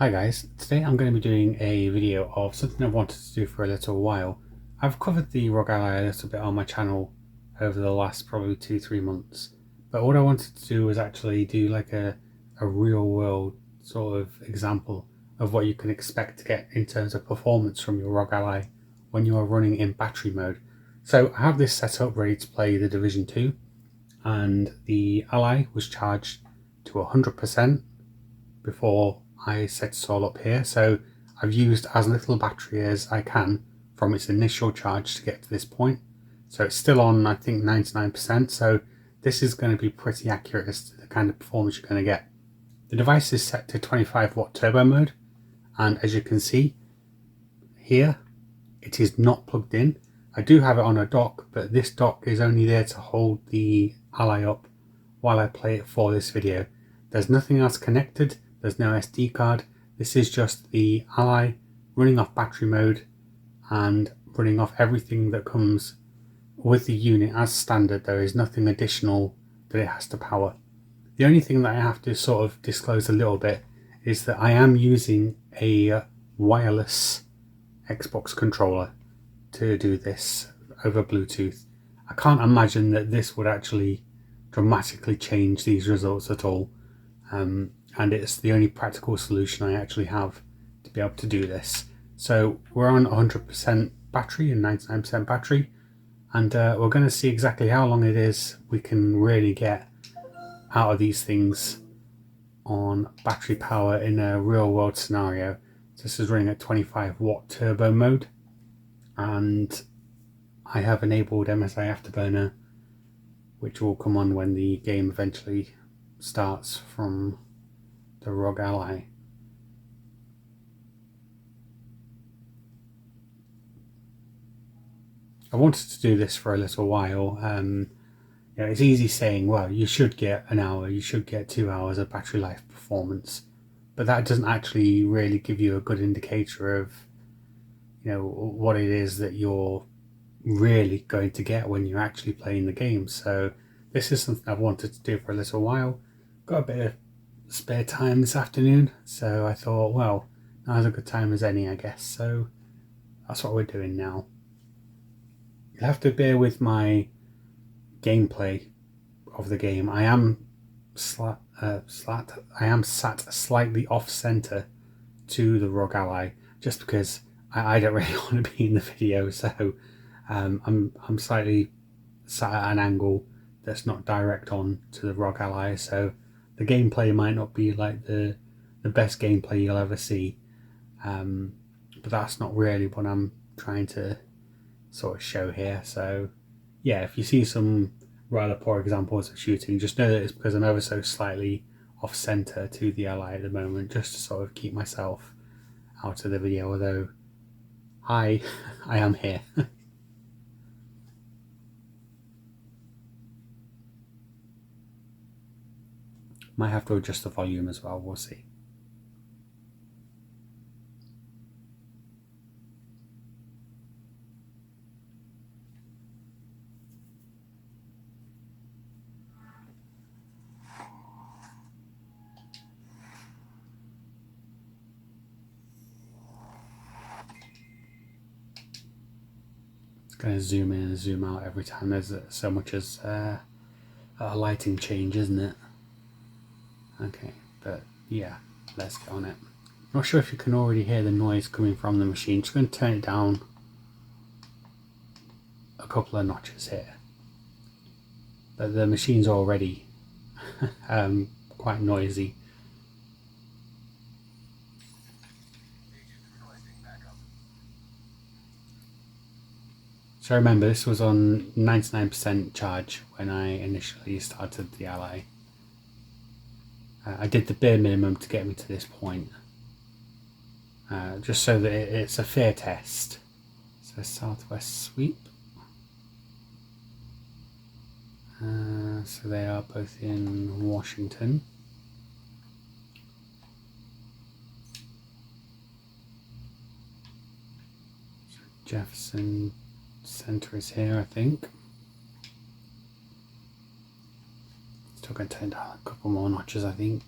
Hi guys, today I'm going to be doing a video of something I've wanted to do for a little while. I've covered the ROG Ally a little bit on my channel over the last probably 2-3 months, but what I wanted to do was actually do like a real world sort of example of what you can expect to get in terms of performance from your ROG Ally when you are running in battery mode. So I have this set up ready to play the Division 2, and the Ally was charged to 100% before I set it all up here, so I've used as little battery as I can from its initial charge to get to this point. So it's still on, I think, 99%, so this is going to be pretty accurate as to the kind of performance you're going to get. The device is set to 25 watt turbo mode, and as you can see here, it is not plugged in. I do have it on a dock, but this dock is only there to hold the Ally up while I play it for this video. There's nothing else connected. There's no SD card. This is just the Ally running off battery mode and running off everything that comes with the unit as standard. There is nothing additional that it has to power. The only thing that I have to sort of disclose a little bit is that I am using a wireless Xbox controller to do this over Bluetooth. I can't imagine that this would actually dramatically change these results at all. And it's the only practical solution I actually have to be able to do this. So we're on 100% battery and 99% battery, and we're going to see exactly how long it is we can really get out of these things on battery power in a real world scenario. So this is running at 25 watt turbo mode, and I have enabled MSI Afterburner, which will come on when the game eventually starts from the ROG Ally. I wanted to do this for a little while. It's easy saying, well, you should get an hour, you should get 2 hours of battery life performance, but that doesn't actually really give you a good indicator of what it is that you're really going to get when you're actually playing the game. So this is something I've wanted to do for a little while. Got a bit of spare time this afternoon, so I thought, well, now's a good time as any, I guess. So that's what we're doing now. You'll have to bear with my gameplay of the game. I am sat slightly off center to the ROG Ally, just because I don't really want to be in the video. So I'm slightly sat at an angle that's not direct on to the ROG Ally, so the gameplay might not be like the best gameplay you'll ever see, but that's not really what I'm trying to sort of show here. So yeah, if you see some rather poor examples of shooting, just know that it's because I'm ever so slightly off center to the Ally at the moment, just to sort of keep myself out of the video, although hi, I am here. Might have to adjust the volume as well, we'll see. It's going to zoom in and zoom out every time there's so much as a lighting change, isn't it? Okay, but yeah, let's get on it. Not sure if you can already hear the noise coming from the machine. Just going to turn it down a couple of notches here. But the machine's already quite noisy. So remember, this was on 99% charge when I initially started the Ally. I did the bare minimum to get me to this point, just so that it's a fair test. So southwest sweep. So they are both in Washington. So Jefferson Center is here, I think. Still going to turn down a couple more notches, I think.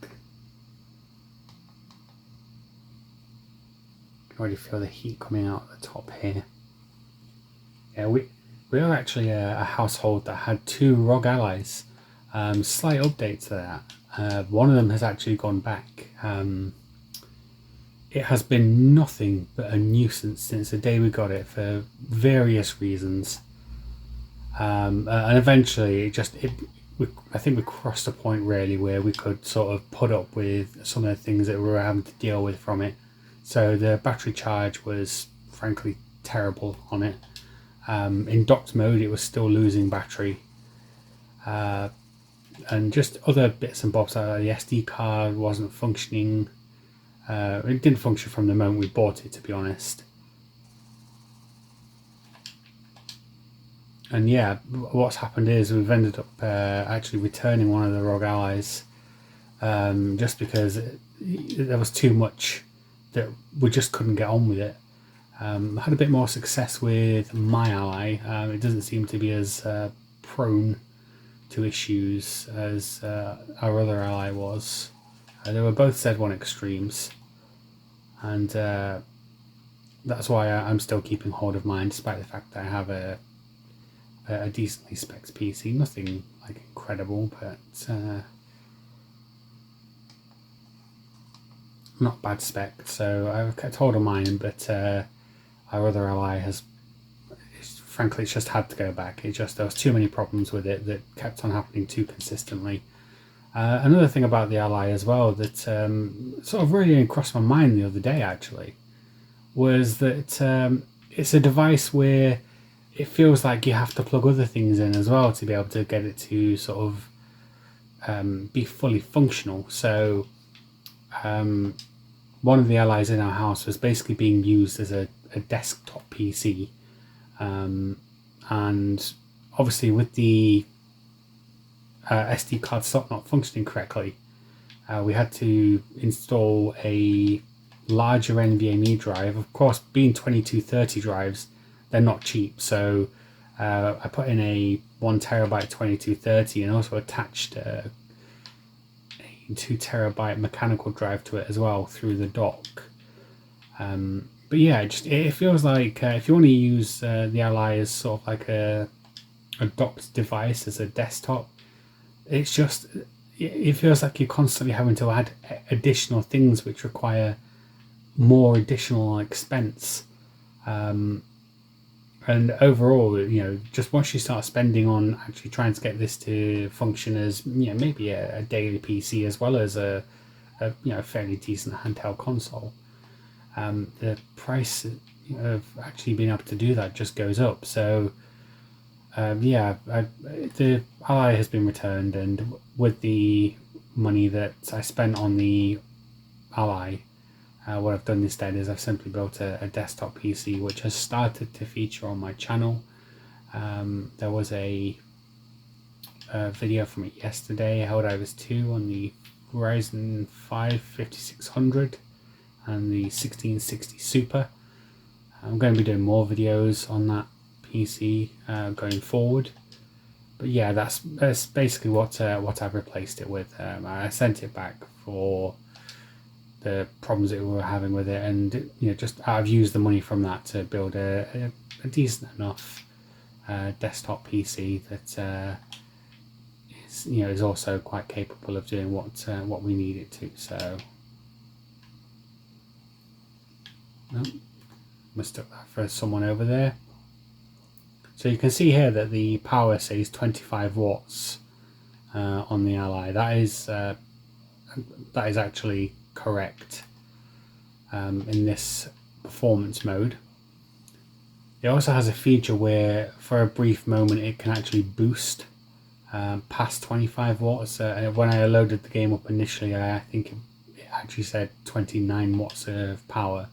can already feel the heat coming out at the top here. Yeah, we are actually a household that had 2 ROG allies. Slight update to that. One of them has actually gone back. It has been nothing but a nuisance since the day we got it for various reasons. And eventually I think we crossed a point really where we could sort of put up with some of the things that we were having to deal with from it. So the battery charge was frankly terrible on it. In docked mode it was still losing battery. And just other bits and bobs like the SD card wasn't functioning. It didn't function from the moment we bought it, to be honest. And yeah, what's happened is we've ended up actually returning one of the ROG allies, just because there was too much that we just couldn't get on with it. I had a bit more success with my ally. It doesn't seem to be as prone to issues as our other ally was. They were both Z1 extremes, and that's why I'm still keeping hold of mine, despite the fact that I have a decently spec'd PC. Nothing like incredible, but not bad spec. So I've kept hold of mine, but our other ally has, frankly, it's just had to go back. There was too many problems with it that kept on happening too consistently. Another thing about the Ally as well that sort of really crossed my mind the other day actually was that it's a device where it feels like you have to plug other things in as well to be able to get it to sort of be fully functional. So one of the allies in our house was basically being used as a desktop PC, and obviously with the SD card slot not functioning correctly, we had to install a larger NVMe drive. Of course, being 2230 drives, they're not cheap, so I put in a 1TB 2230 and also attached a 2TB mechanical drive to it as well through the dock. But yeah, it feels like if you want to use the Ally as sort of like a docked device as a desktop, it feels like you're constantly having to add additional things which require more additional expense. And overall, just once you start spending on actually trying to get this to function as, maybe a daily PC as well as a fairly decent handheld console, the price of actually being able to do that just goes up. So the Ally has been returned, and with the money that I spent on the Ally, what I've done instead is I've simply built a desktop PC which has started to feature on my channel. There was a video from it yesterday, Helldivers 2 on the Ryzen 5 5600 and the 1660 Super. I'm going to be doing more videos on that PC going forward. But yeah, that's basically what I've replaced it with. I sent it back for the problems that we were having with it, and I've used the money from that to build a decent enough desktop PC that is also quite capable of doing what we need it to. So mistook that for someone over there. So you can see here that the power says 25 watts on the Ally. That is actually correct in this performance mode. It also has a feature where for a brief moment it can actually boost past 25 watts. When I loaded the game up initially, I think it actually said 29 watts of power.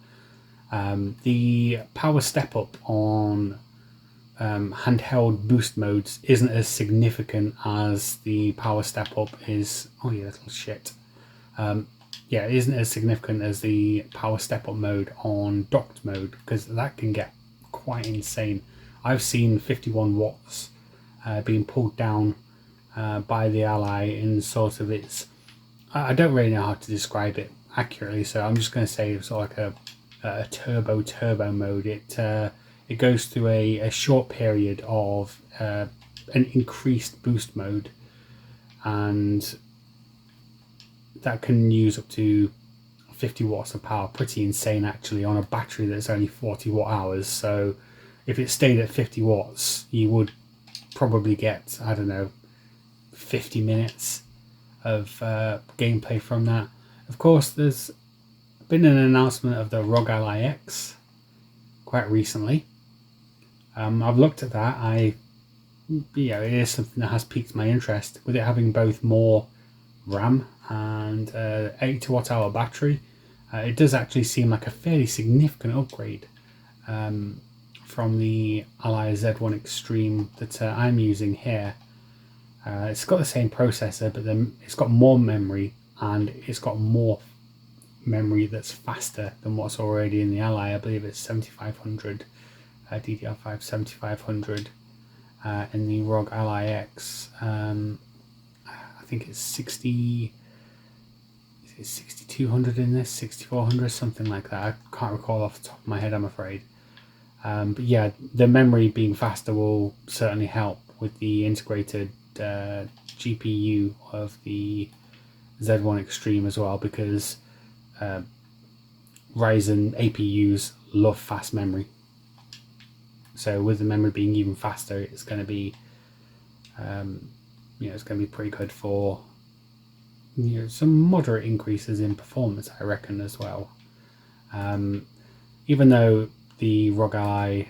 The power step up on handheld boost modes isn't as significant as the power step up is. Oh, you little shit. It isn't as significant as the power step up mode on docked mode, because that can get quite insane. I've seen 51 watts being pulled down by the Ally in sort of its, I don't really know how to describe it accurately, so I'm just going to say it's like a a turbo mode. It goes through a short period of an increased boost mode, and that can use up to 50 watts of power. Pretty insane actually on a battery that's only 40 watt hours. So if it stayed at 50 watts, you would probably get, I don't know, 50 minutes of gameplay from that. Of course, there's been an announcement of the ROG Ally X quite recently. I've looked at that. It is something that has piqued my interest, with it having both more RAM and 80 watt hour battery. It does actually seem like a fairly significant upgrade from the Ally Z1 Extreme that I'm using here. It's got the same processor, but then it's got more memory, and it's got more memory that's faster than what's already in the Ally. I believe it's 7500 DDR5 7500 in the ROG Ally X. I think it's 6200 in this, 6400, something like that. I can't recall off the top of my head, I'm afraid. But yeah, the memory being faster will certainly help with the integrated GPU of the Z1 Extreme as well, because Ryzen APUs love fast memory. So with the memory being even faster, it's going to be, it's going to be pretty good for some moderate increases in performance, I reckon, as well. Even though the ROG Ally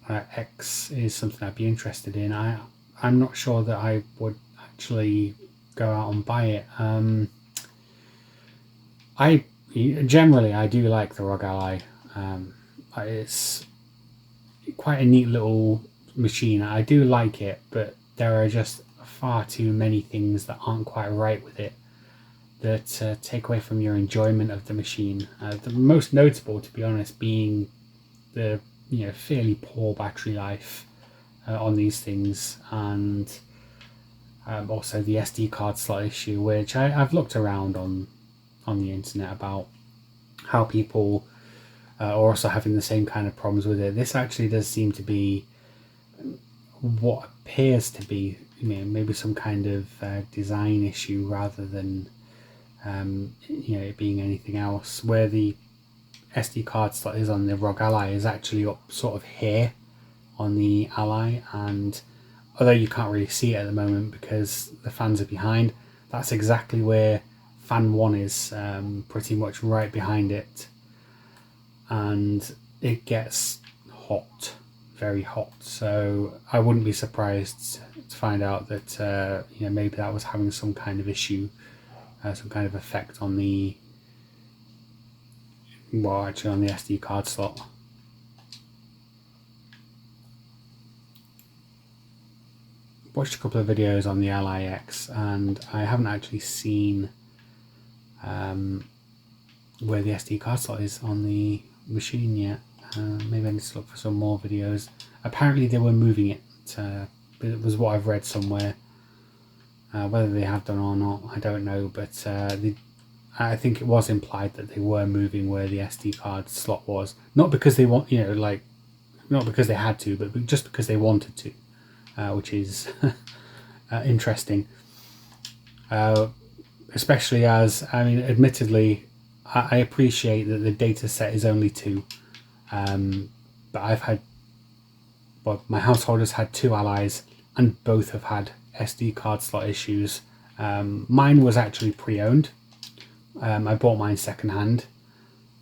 X is something I'd be interested in, I'm not sure that I would actually go out and buy it. I do like the ROG Ally. It's quite a neat little machine. I do like it, but there are just far too many things that aren't quite right with it that take away from your enjoyment of the machine. The most notable, to be honest, being the fairly poor battery life on these things, and also the SD card slot issue, which I've looked around on the internet about how people are also having the same kind of problems with it. This actually does seem to be what appears to be maybe some kind of design issue rather than it being anything else, where the SD card slot is on the ROG Ally is actually up sort of here on the Ally, and although you can't really see it at the moment because the fans are behind, that's exactly where fan 1 is, pretty much right behind it, and it gets hot, very hot. So I wouldn't be surprised to find out that maybe that was having some kind of issue, some kind of effect on the on the SD card slot. Watched a couple of videos on the Ally X, and I haven't actually seen where the SD card slot is on the machine yet. Maybe I need to look for some more videos. Apparently they were moving it. It was what I've read somewhere. Whether they have done or not, I don't know, but I think it was implied that they were moving where the SD card slot was. Not because they want, not because they had to, but just because they wanted to, which is interesting. Especially as, admittedly, I appreciate that the data set is only 2, but my household has had 2 Allies, and both have had SD card slot issues. Mine was actually pre-owned. I bought mine secondhand,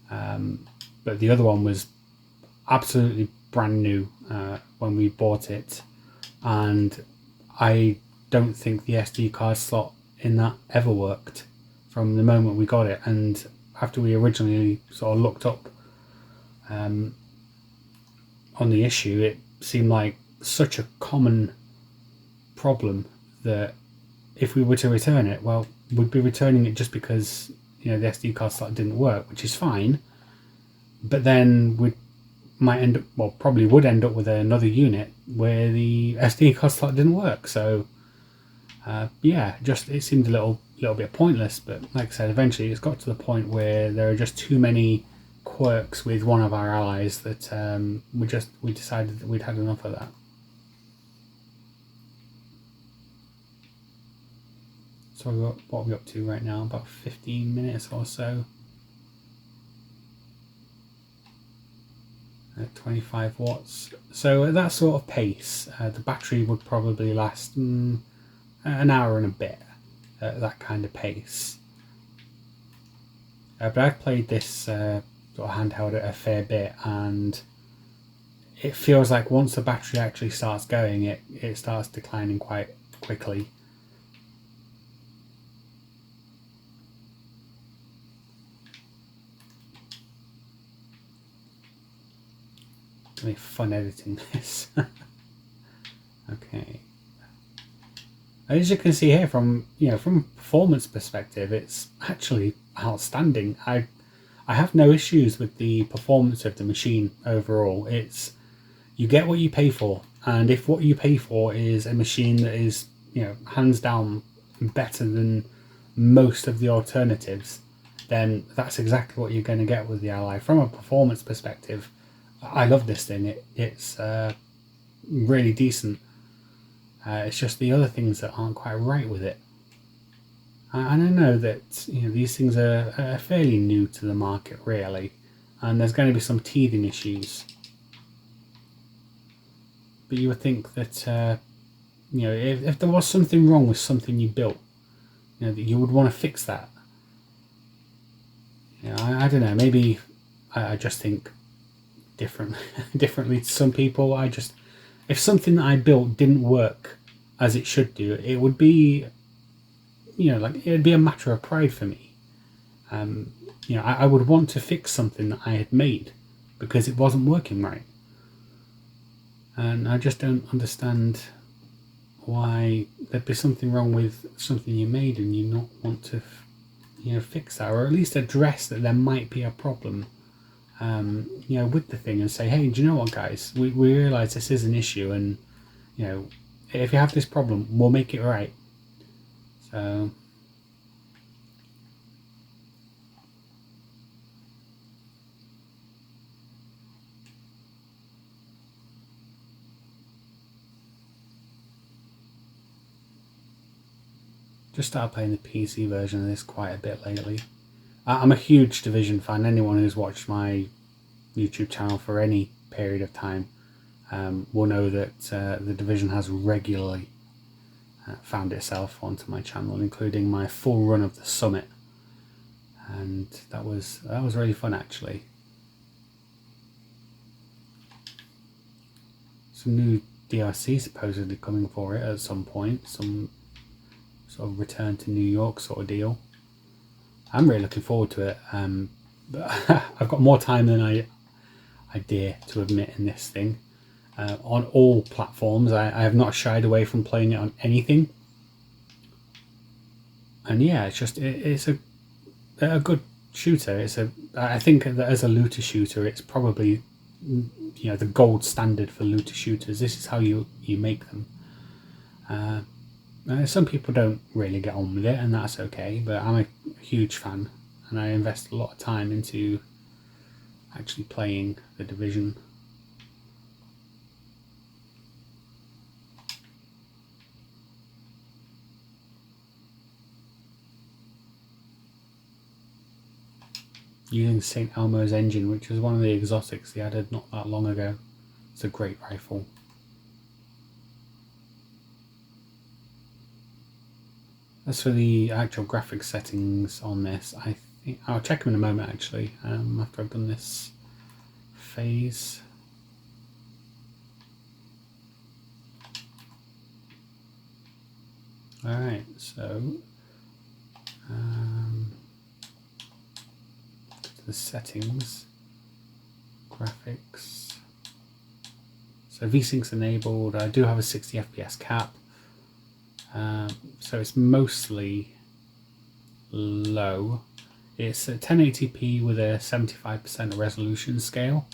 but the other one was absolutely brand new when we bought it, and I don't think the SD card slot in that ever worked from the moment we got it. And after we originally sort of looked up on the issue, it seemed like such a common problem that if we were to return it, well, we'd be returning it just because the SD card slot didn't work, which is fine, but then we might end up, well, probably would end up with another unit where the SD card slot didn't work. So it seemed a little bit pointless. But like I said, eventually it's got to the point where there are just too many quirks with one of our allies that we decided that we'd had enough of that. So what are we up to right now? About 15 minutes or so. 25 watts. So at that sort of pace, the battery would probably last an hour and a bit at that kind of pace. But I've played this sort of handheld a fair bit, and it feels like once the battery actually starts going, it starts declining quite quickly. Really fun editing this. Okay. As you can see here, from from a performance perspective, it's actually outstanding. I have no issues with the performance of the machine overall. It's, you get what you pay for, and if what you pay for is a machine that is, hands down better than most of the alternatives, then that's exactly what you're going to get with the Ally. From a performance perspective, I love this thing. It's really decent. It's just the other things that aren't quite right with it. And I know that these things are fairly new to the market, really, and there's going to be some teething issues. But you would think that if there was something wrong with something you built, that you would want to fix that. I don't know. Maybe I just think differently to some people. If something that I built didn't work as it should do, it would be, it'd be a matter of pride for me. I would want to fix something that I had made because it wasn't working right. And I just don't understand why there'd be something wrong with something you made and you not want to, fix that, or at least address that there might be a problem, with the thing, and say, hey, do you know what, guys? We realise this is an issue, and if you have this problem, we'll make it right. So just started playing the PC version of this quite a bit lately. I'm a huge Division fan. Anyone who's watched my YouTube channel for any period of time will know that the Division has regularly found itself onto my channel, including my full run of the Summit, and that was really fun, actually. Some new DLC supposedly coming for it at some point, some sort of return to New York sort of deal. I'm really looking forward to it, but I've got more time than I dare to admit in this thing. On all platforms, I have not shied away from playing it on anything. And yeah, it's a good shooter. I think that as a looter shooter, it's probably the gold standard for looter shooters. This is how you make them. Some people don't really get on with it, and that's okay, but I'm a huge fan, and I invest a lot of time into actually playing the Division. Using St. Elmo's engine, which is one of the exotics he added not that long ago. It's a great rifle. As for the actual graphics settings on this, I think I'll check them in a moment, actually, after I've done this phase. Alright, so the settings, graphics. So VSync's enabled. I do have a 60 FPS cap. So it's mostly low. It's a 1080p with a 75% resolution scale.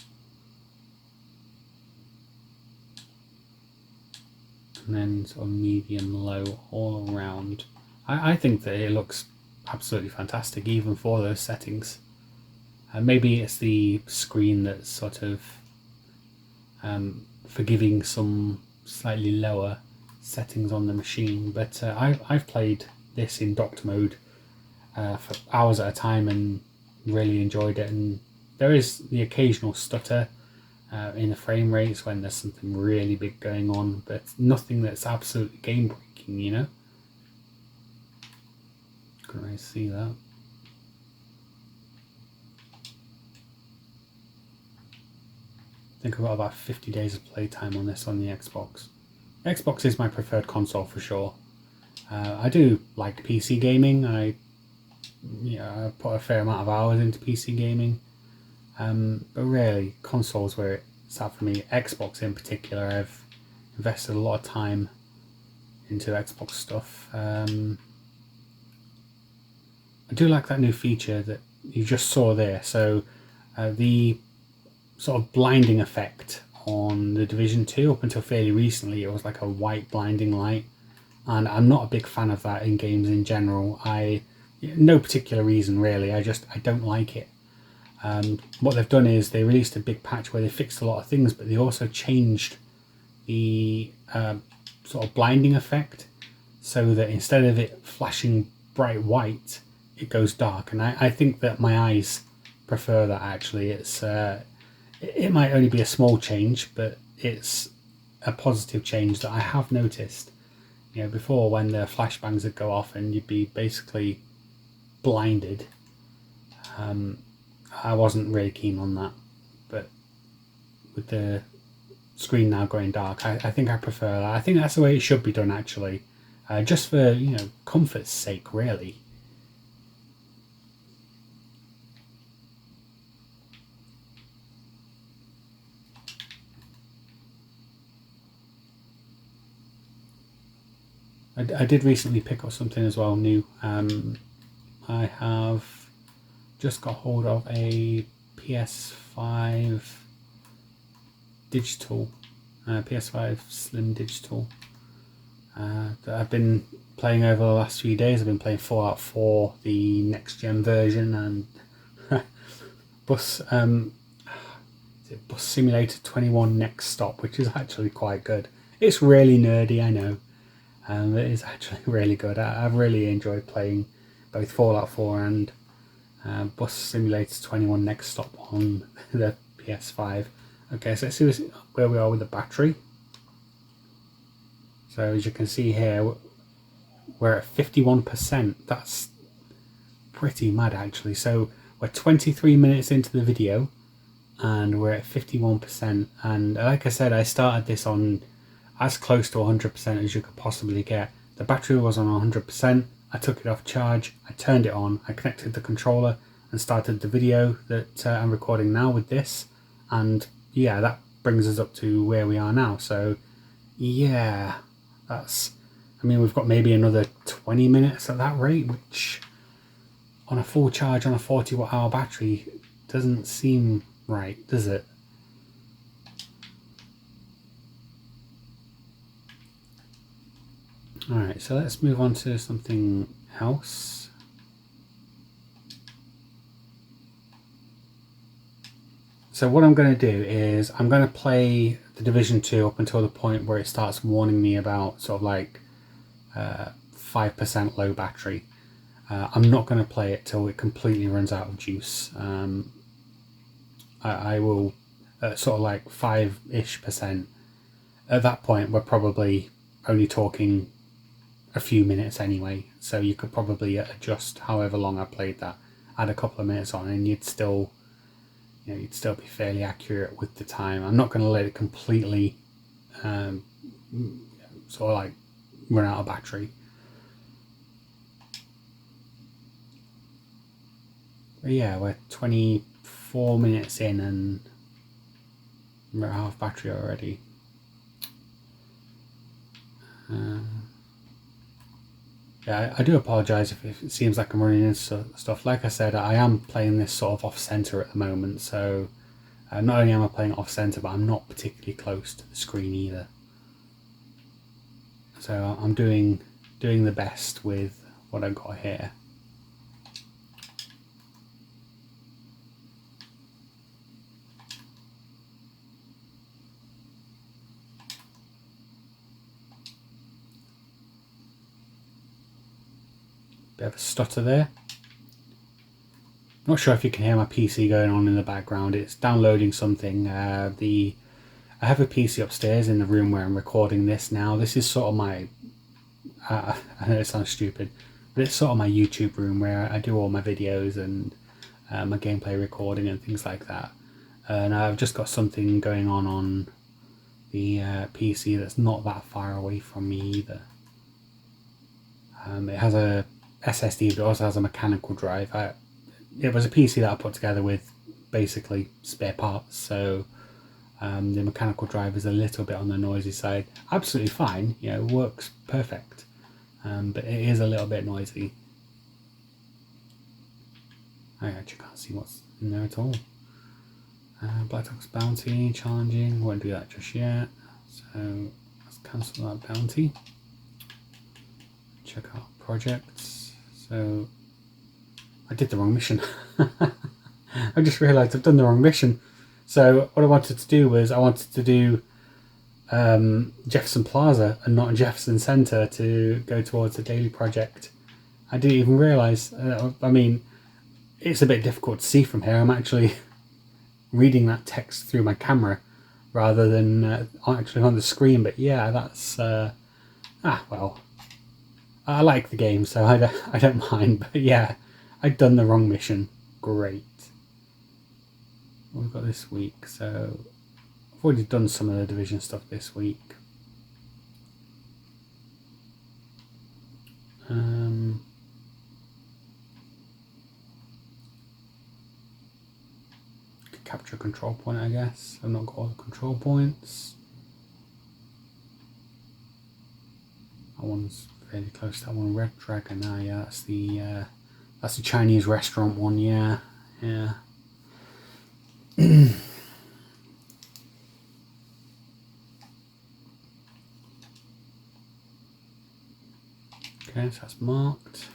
And then sort of medium low all around. I think that it looks absolutely fantastic even for those settings. Maybe it's the screen that's sort of forgiving some slightly lower settings on the machine, but I've played this in docked mode for hours at a time and really enjoyed it. And there is the occasional stutter in the frame rates when there's something really big going on, but nothing that's absolutely game breaking, you know. Couldn't really see that. I think I've got about 50 days of playtime on this on the Xbox. Xbox is my preferred console for sure. I do like PC gaming. I put a fair amount of hours into PC gaming, but really consoles where it's at for me. Xbox in particular, I've invested a lot of time into Xbox stuff. I do like that new feature that you just saw there. So the sort of blinding effect on the Division 2, up until fairly recently, it was like a white blinding light, and I'm not a big fan of that in games in general. No particular reason really, I don't like it. What they've done is they released a big patch where they fixed a lot of things, but they also changed the sort of blinding effect so that instead of it flashing bright white, it goes dark. And I think that my eyes prefer that actually. It might only be a small change, but it's a positive change that I have noticed. You know, before when the flashbangs would go off and you'd be basically blinded, I wasn't really keen on that. But with the screen now going dark, I think I prefer that. I think that's the way it should be done actually, just for, you know, comfort's sake really. I did recently pick up something as well new. I have just got hold of a PS5 digital, PS5 Slim digital that I've been playing over the last few days. I've been playing Fallout 4, the next gen version, and Bus Simulator 21 Next Stop, which is actually quite good. It's really nerdy, I know. It is actually really good. I've really enjoyed playing both Fallout 4 and Bus Simulator 21 Next Stop on the PS5. Okay, so let's see where we are with the battery. So as you can see here, we're at 51%. That's pretty mad actually. So we're 23 minutes into the video and we're at 51%. And like I said, I started this on as close to 100% as you could possibly get. The battery was on 100%. I took it off charge, I turned it on, I connected the controller and started the video that I'm recording now with this, and yeah, that brings us up to where we are now. So yeah, we've got maybe another 20 minutes at that rate, which on a full charge on a 40 watt hour battery doesn't seem right, does it? Alright, so let's move on to something else. So what I'm going to do is I'm going to play the Division 2 up until the point where it starts warning me about sort of like 5% low battery. I'm not going to play it till it completely runs out of juice. I will sort of like 5-ish%. At that point we're probably only talking a few minutes anyway, so you could probably adjust however long I played that, add a couple of minutes on, and you'd still be fairly accurate with the time. I'm not going to let it completely sort of like run out of battery. But yeah, we're 24 minutes in and we're at half battery already. Yeah, I do apologise if it seems like I'm running into stuff. Like I said, I am playing this sort of off-centre at the moment, so not only am I playing off-centre, but I'm not particularly close to the screen either. So I'm doing the best with what I've got here. bit of a stutter there. Not sure if you can hear my PC going on in the background. It's downloading something. I have a PC upstairs in the room where I'm recording this now. This is sort of my, I know it sounds stupid, but it's sort of my YouTube room where I do all my videos and my gameplay recording and things like that. And I've just got something going on the PC that's not that far away from me either. It has a SSD, but it also has a mechanical drive. It was a PC that I put together with basically spare parts, so the mechanical drive is a little bit on the noisy side. Absolutely fine, you know, it works perfect, but it is a little bit noisy. I actually can't see what's in there at all. Black Ops bounty, challenging, won't do that just yet, so let's cancel that bounty. Check out projects. So I did the wrong mission. I just realised I've done the wrong mission. So what I wanted to do was I wanted to do Jefferson Plaza and not Jefferson Centre to go towards the daily project. I didn't even realise. I mean, it's a bit difficult to see from here. I'm actually reading that text through my camera rather than actually on the screen. But yeah, that's well, I like the game, so I don't mind. But yeah, I'd done the wrong mission. Great. What we've got this week, so I've already done some of the Division stuff this week. Capture a control point, I guess. I've not got all the control points. That one's fairly close to that one. Red Dragon, yeah, that's the Chinese restaurant one, yeah. Okay, so that's marked.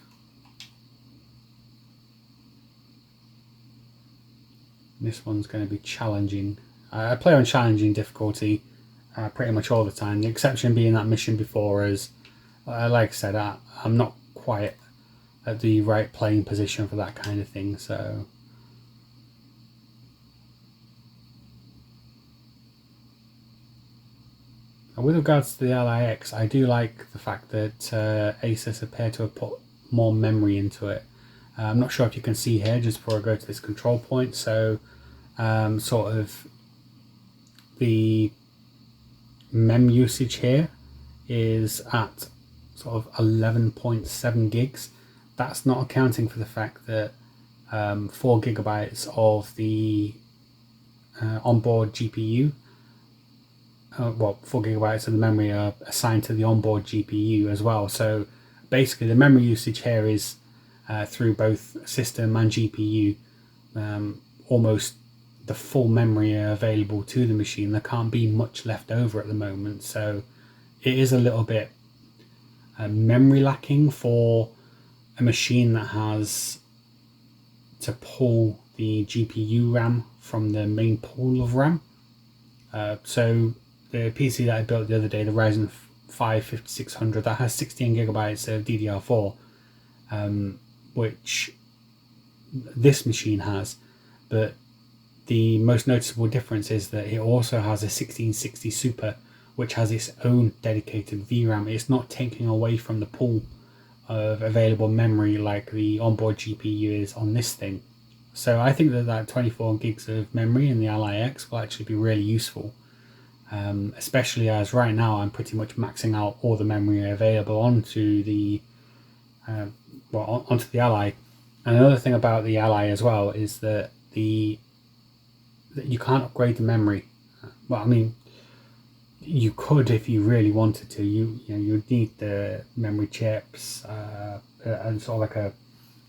This one's going to be challenging. I play on challenging difficulty pretty much all the time. The exception being that mission before is, like I said, I'm not quite at the right playing position for that kind of thing. So with regards to the LIX, I do like the fact that ASUS appear to have put more memory into it. I'm not sure if you can see here just before I go to this control point. So sort of the mem usage here is at sort of 11.7 gigs. That's not accounting for the fact that 4 gigabytes of the onboard GPU, 4 gigabytes of the memory are assigned to the onboard GPU as well. So basically the memory usage here is through both system and GPU, almost the full memory available to the machine. There can't be much left over at the moment, so it is a little bit memory lacking for a machine that has to pull the GPU RAM from the main pool of RAM. So the PC that I built the other day, the Ryzen 5 5600, that has 16 gigabytes of DDR4, which this machine has, but the most noticeable difference is that it also has a 1660 Super, which has its own dedicated VRAM. It's not taking away from the pool of available memory like the onboard GPU is on this thing. So I think that 24 gigs of memory in the LIX will actually be really useful, especially as right now I'm pretty much maxing out all the memory available onto the onto the Ally. And another thing about the Ally as well is that you can't upgrade the memory. Well, I mean, you could if you really wanted to. You'd need the memory chips and sort of like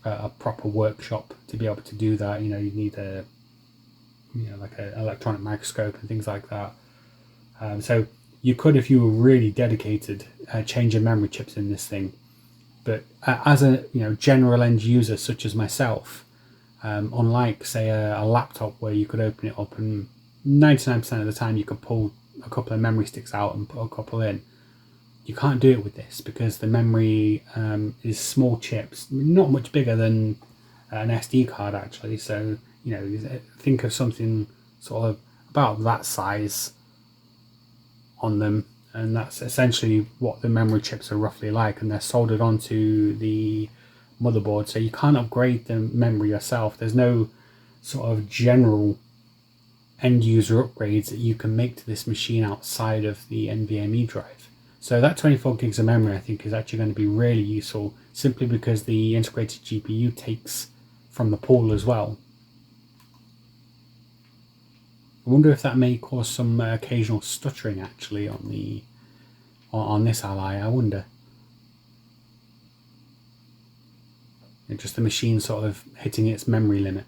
a proper workshop to be able to do that. You need like an electronic microscope and things like that. So you could, if you were really dedicated, change your memory chips in this thing. But as a general end user such as myself, unlike say a laptop where you could open it up and 99% of the time you could pull a couple of memory sticks out and put a couple in, you can't do it with this because the memory is small chips, not much bigger than an SD card actually. So you know, think of something sort of about that size on them, and that's essentially what the memory chips are roughly like, and they're soldered onto the motherboard, so you can't upgrade the memory yourself. There's no sort of general end user upgrades that you can make to this machine outside of the NVMe drive. So that 24 gigs of memory I think is actually going to be really useful, simply because the integrated GPU takes from the pool as well. I wonder if that may cause some occasional stuttering actually on this Ally. I wonder. It's just the machine sort of hitting its memory limit.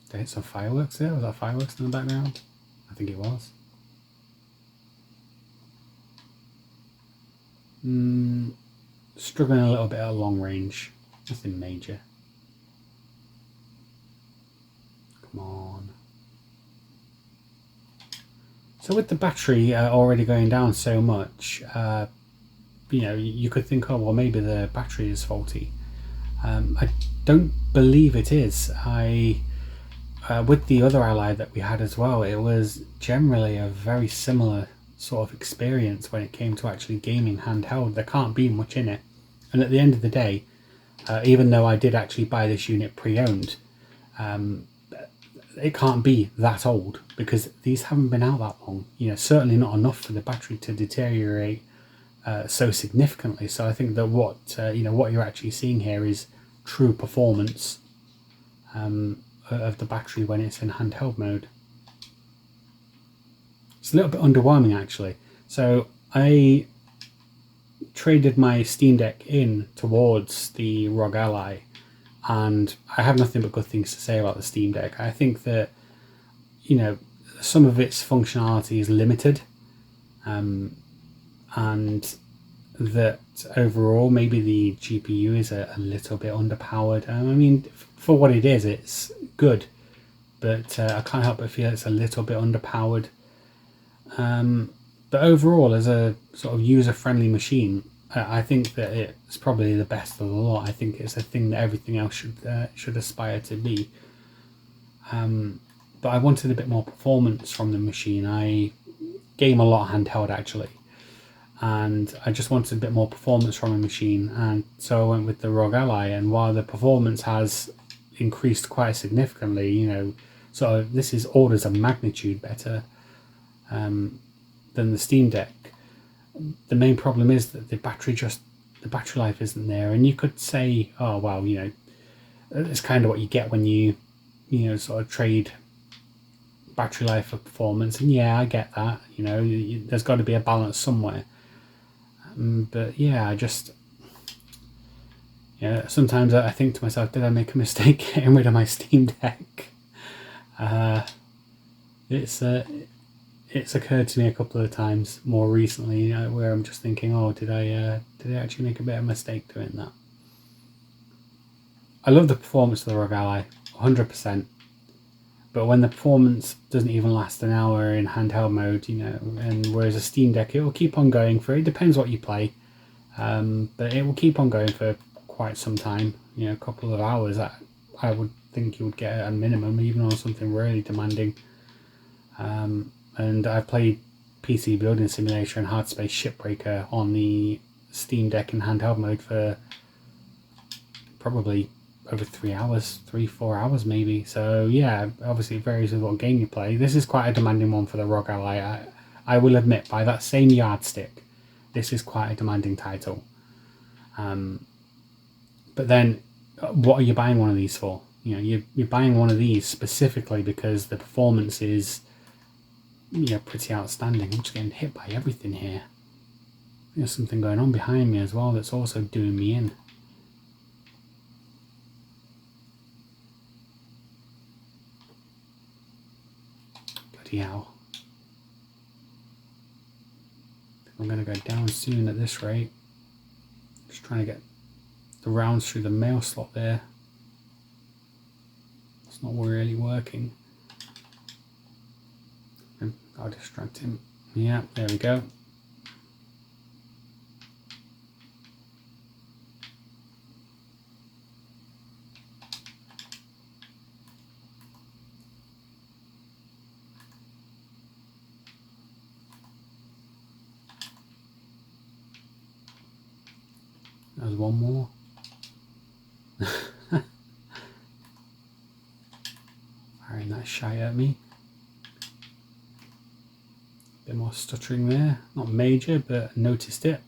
Did I hit some fireworks there? Was that fireworks in the background? I think it was. Struggling a little bit at long range. Nothing major. Come on. So with the battery already going down so much, you know, you could think, oh well, maybe the battery is faulty. I don't believe it is. With the other Ally that we had as well, it was generally a very similar sort of experience when it came to actually gaming handheld. There can't be much in it, and at the end of the day, even though I did actually buy this unit pre-owned, it can't be that old because these haven't been out that long. You know, certainly not enough for the battery to deteriorate so significantly. So I think that what you're actually seeing here is true performance of the battery when it's in handheld mode. It's a little bit underwhelming actually. So I traded my Steam Deck in towards the ROG Ally, and I have nothing but good things to say about the Steam Deck. I think that, you know, some of its functionality is limited, and that overall maybe the GPU is a little bit underpowered. I mean, for what it is, it's good, but I can't help but feel it's a little bit underpowered. But overall, as a sort of user-friendly machine, I think that it's probably the best of the lot. I think it's a thing that everything else should aspire to be. But I wanted a bit more performance from the machine. I game a lot handheld actually, and I just wanted a bit more performance from a machine, and so I went with the ROG Ally. And while the performance has increased quite significantly, you know, so this is orders of magnitude better than the Steam Deck, the main problem is that the battery life isn't there. And you could say, oh well, you know, it's kind of what you get when you know, sort of trade battery life for performance. And yeah, I get that, you know, there's got to be a balance somewhere. But yeah, sometimes I think to myself, did I make a mistake getting rid of my Steam Deck? It's occurred to me a couple of times more recently, you know, where I'm just thinking, oh, did I actually make a bit of a mistake doing that? I love the performance of the ROG Ally, 100%. But when the performance doesn't even last an hour in handheld mode, you know, and whereas a Steam Deck, it will keep on going for, it depends what you play, but it will keep on going for quite some time, you know, a couple of hours. I would think you would get at a minimum, even on something really demanding. And I've played PC Building Simulator and Hard Space Shipbreaker on the Steam Deck in handheld mode for probably over 3-4 hours maybe. So yeah, obviously it varies with what game you play. This is quite a demanding one for the ROG Ally. I will admit, by that same yardstick, this is quite a demanding title. But then, what are you buying one of these for? You know, you're buying one of these specifically because the performance is, you know, pretty outstanding. I'm just getting hit by everything here. There's something going on behind me as well that's also doing me in. Bloody hell. I'm going to go down soon at this rate. Just trying to get the rounds through the mail slot there. It's not really working. I'll distract him. Yeah, there we go. There's one more. Firing that shy at me. Bit more stuttering there. Not major, but noticed it.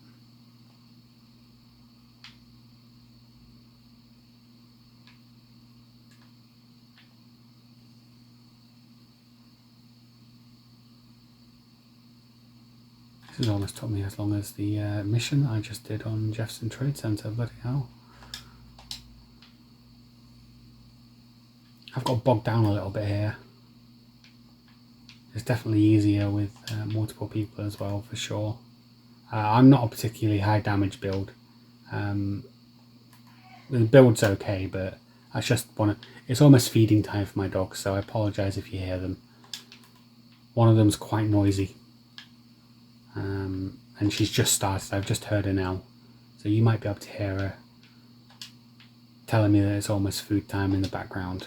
This has almost took me as long as the mission I just did on Jefferson Trade Center. Bloody hell. I've got bogged down a little bit here. It's definitely easier with multiple people as well, for sure. I'm not a particularly high damage build. The build's okay, but I just want to... It's almost feeding time for my dogs, so I apologise if you hear them. One of them's quite noisy. And she's just started. I've just heard her now. So you might be able to hear her telling me that it's almost food time in the background.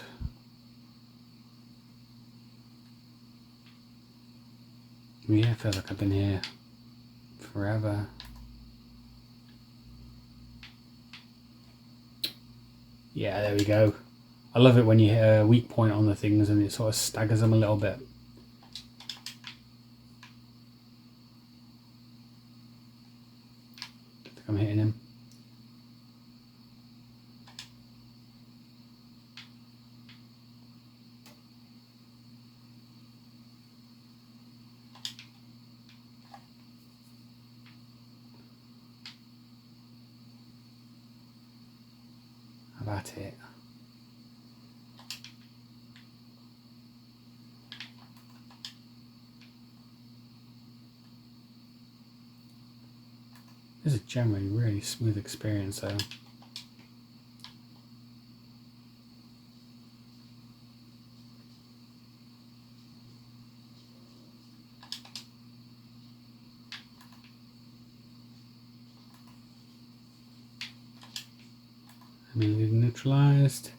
Yeah, I feel like I've been here forever. Yeah, there we go. I love it when you hit a weak point on the things and it sort of staggers them a little bit. I think I'm hitting him. How about it? This is generally a really smooth experience though. Immediately neutralized.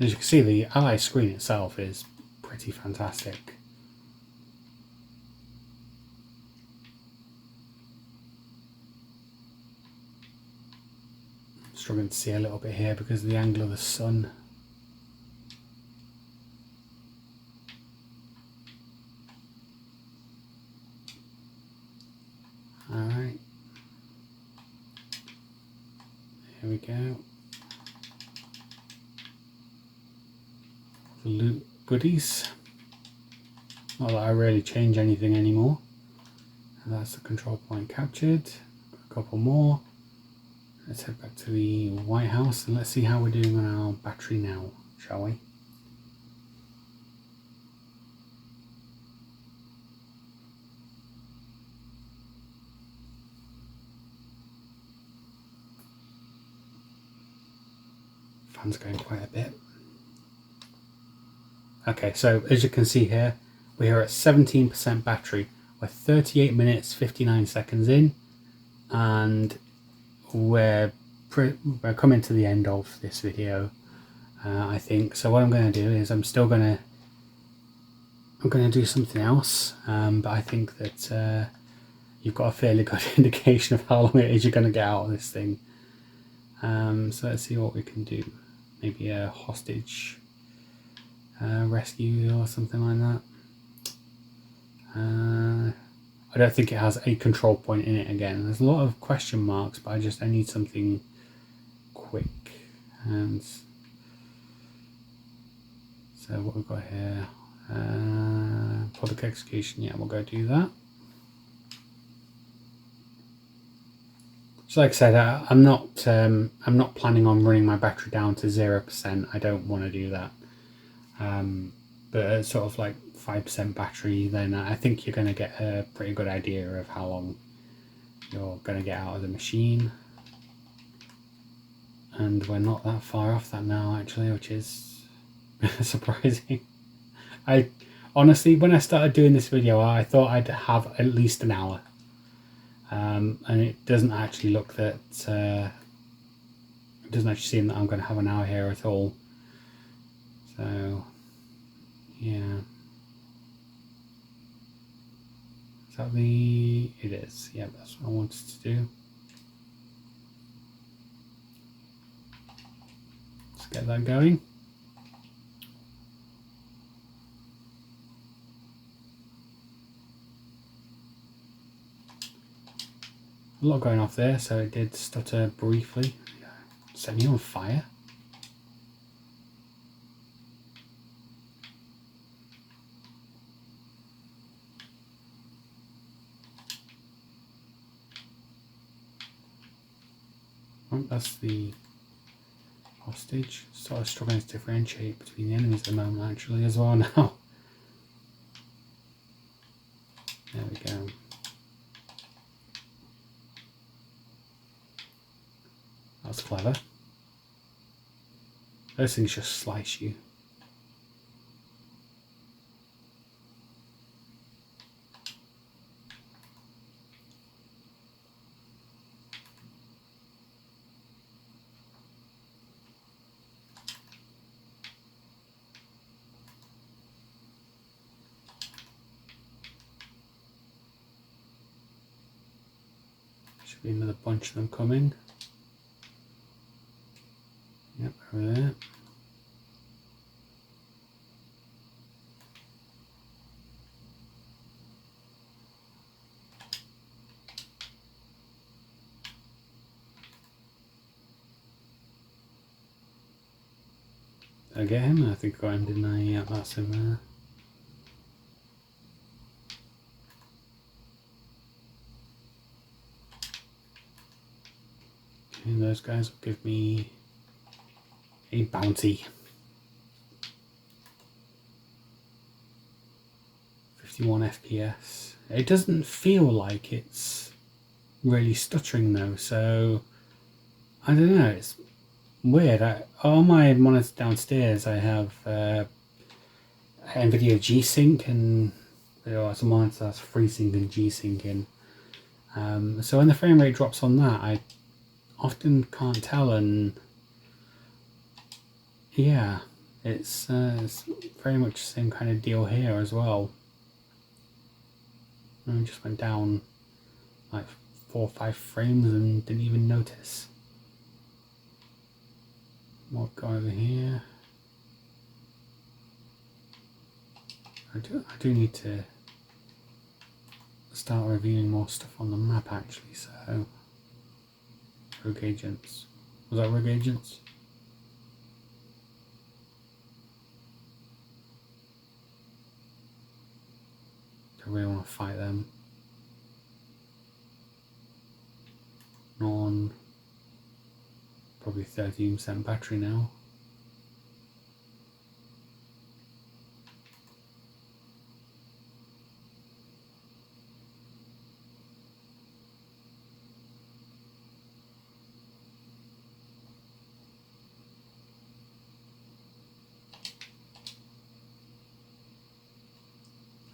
As you can see, the ally screen itself is pretty fantastic. Struggling to see a little bit here because of the angle of the sun. Alright. Here we go. The loot goodies. Not that I really change anything anymore. And that's the control point captured. Got a couple more. Let's head back to the White House and let's see how we're doing on our battery now, shall we? Fan's going quite a bit. Okay, so as you can see here, we are at 17% battery. We're 38 minutes 59 seconds in, and we're coming to the end of this video, I think. So what I'm going to do is I'm going to do something else, but I think that you've got a fairly good indication of how long it is you're going to get out of this thing. So let's see what we can do. Maybe a hostage rescue or something like that. I don't think it has a control point in it again. There's a lot of question marks, but I need something quick. And so what we've got here, public execution. Yeah, we'll go do that. So like I said, I'm not planning on running my battery down to 0%. I don't want to do that. But at sort of like 5% battery, then I think you're going to get a pretty good idea of how long you're going to get out of the machine. And we're not that far off that now, actually, which is surprising. I honestly, when I started doing this video, I thought I'd have at least an hour. And it doesn't actually look that, it doesn't actually seem that I'm going to have an hour here at all. So, yeah. Is that the... It is. Yeah, that's what I wanted to do. Let's get that going. A lot going off there, so it did stutter briefly. Set me on fire. Oh, that's the hostage. Sort of struggling to differentiate between the enemies at the moment, actually, as well now. There we go. That's clever. Those things just slice you. Should be another bunch of them coming. Yep, over there. Did I get him? I think I got him, didn't I? Yeah, that's him there. Okay, those guys will give me a bounty. 51 FPS. It doesn't feel like it's really stuttering though, so I don't know, it's weird. On my monitor downstairs I have NVIDIA G-Sync, and it's a monitor that's FreeSync and G-Sync, and so when the frame rate drops on that I often can't tell, and yeah, it's very much the same kind of deal here as well. And just went down like 4 or 5 frames and didn't even notice. What go over here? I do need to start reviewing more stuff on the map actually. So ROG agents. Was that ROG agents? I really want to fight them. On probably 13% battery now.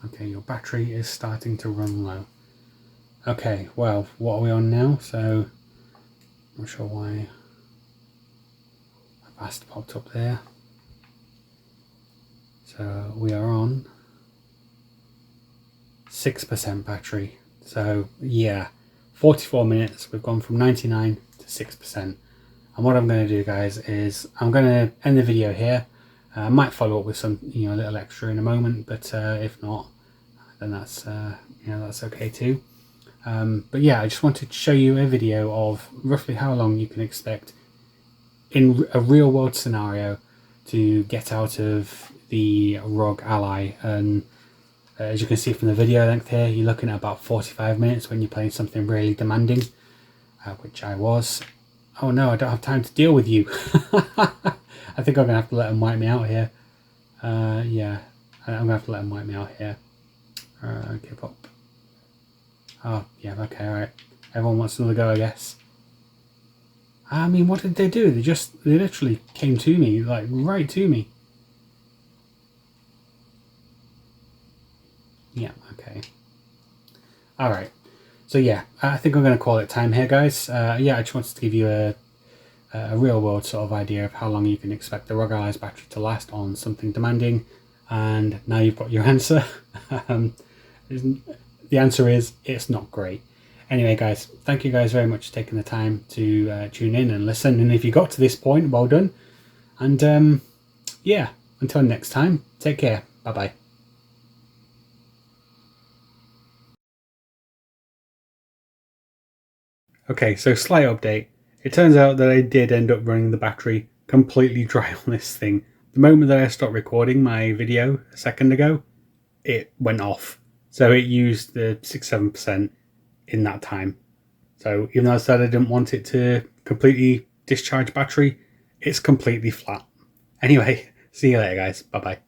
Okay, your battery is starting to run low. Okay, well, what are we on now? So, I'm not sure why a bast popped up there. So, we are on 6% battery. So, yeah, 44 minutes. We've gone from 99 to 6%. And what I'm going to do, guys, is I'm going to end the video here. I might follow up with some, a little extra in a moment, but if not, then that's that's okay too. But yeah, I just wanted to show you a video of roughly how long you can expect in a real world scenario to get out of the ROG Ally. And as you can see from the video length here, you're looking at about 45 minutes when you're playing something really demanding, which I was. Oh no, I don't have time to deal with you. I think I'm gonna have to let them wipe me out here. Yeah, I'm gonna have to let them wipe me out here. Give up. Oh, yeah, okay, alright. Everyone wants another go, I guess. I mean, what did they do? They literally came to me, like, right to me. Yeah, okay. All right. So yeah, I think I'm going to call it time here, guys. Yeah, I just wanted to give you a real world sort of idea of how long you can expect the ROG Ally's battery to last on something demanding. And now you've got your answer. The answer is it's not great. Anyway, guys, thank you guys very much for taking the time to tune in and listen. And if you got to this point, well done. And yeah, until next time, take care. Bye-bye. Okay, so slight update. It turns out that I did end up running the battery completely dry on this thing. The moment that I stopped recording my video a second ago, it went off. So it used the 6-7% in that time. So even though I said I didn't want it to completely discharge battery, it's completely flat. Anyway, see you later, guys. Bye-bye.